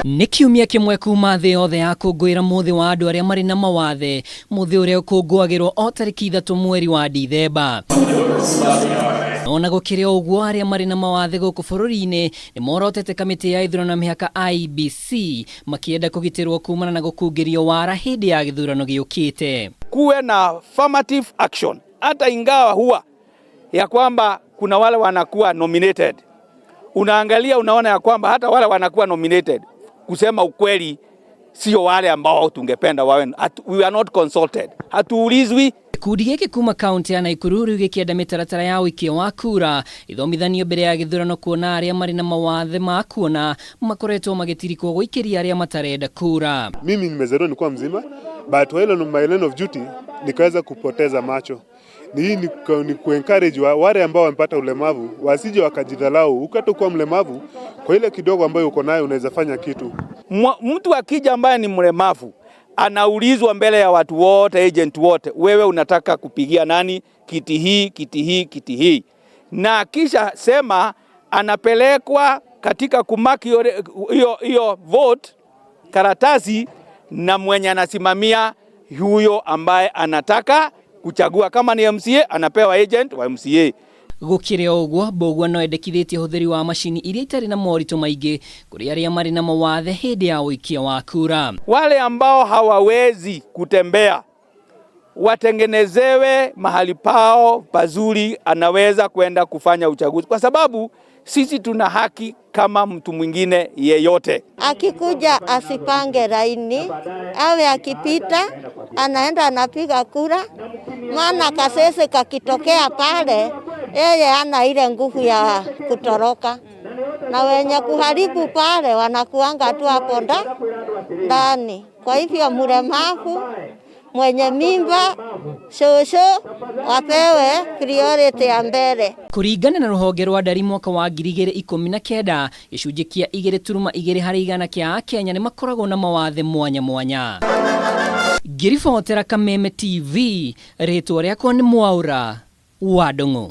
Nĩ kiumia kĩmwe kuma thĩ yothe ya kũngũĩra mũthĩ wa andũ arĩa marĩ na mawathe, mũthĩ ũrĩa ũkũngũagĩrwo o tarĩki 3 mweri wa Dithemba. Ona gũkĩrĩ ũguo, arĩa marĩ na mawathe gũkũ bũrũri-inĩ nĩ morotete kamĩtĩ ya ithurano mĩhaka IEBC makĩenda kũgitĩrwo kumana na gũkungĩrio wara hĩndĩ ya gĩthurano gĩũkĩte. Kuwe na affirmative action, hata ingawa huwa ya kwamba kuna wale wanakuwa nominated. Unaangalia unaona ya kwamba hata wale wanakuwa nominated, kusema ukweli sio wale ambao tungependa wawe. We are not consulted. Hatuulizwi. Gĩkundi gĩkĩ kuma kaunti ya Nakuru rĩu gĩkĩenda mĩtaratara ya ũikia wa kura ithomithanio mbere ya gĩthurano kuona arĩa marĩ na mawathe ma kuona makoretwo magĩtirikwo gũikĩria arĩa matarenda kura. Mimi nimezaliwa nilikuwa mzima, but while on my line of duty nikaweza kupoteza macho. Ni kuencourage wale ambao wamepata ulemavu wasije wakajidhalau. Ukatokuwa mlemavu, kwa ile kidogo ambayo uko nayo unaweza fanya kitu. Mtu akija ambaye ni mlemavu anaulizwa mbele ya watu wote, agent wote, wewe unataka kupigia nani kiti hii, kiti hii, kiti hii. Na kisha sema anapelekwa katika kumaki hiyo vote karatasi na mwenye anasimamia huyo ambaye anataka kuchagua. Kama ni MCA anapewa agent wa MCA. Gũkĩrĩ ũguo, Mbũgua no endekithĩtie ũhũthĩri wa macini iria itarĩ na moritũ maingĩ kũrĩ arĩa marĩ na mawathe hĩndĩ ya ũikia wa kura. Wale ambao hawawezi kutembea watengenezewe mahali pao pazuri, anaweza kwenda kufanya uchaguzi, kwa sababu sisi tuna haki kama mtu mwingine yeyote. Akikuja asipange laini, awe akipita anaenda anapiga kura, maana kasese kakitokea pale yeye ana ile nguvu ya kutoroka, na wenye kuharibu pale wanakuanga tu hapo ndani. Kwa hivyo mlemavu, mwenye mimba, shosho wapewe priority ya mbere. Kũringana na rũhonge rwa ndari mwaka wa 2019, gĩcunjĩ kĩa 2.2 harĩ 100 kĩa Akenya nĩ makoragwo na mawathe mwanya mwanya. Ngĩribotera Kameme TV, rĩtwa rĩakwa nĩ Mwaura wa Ndung'u.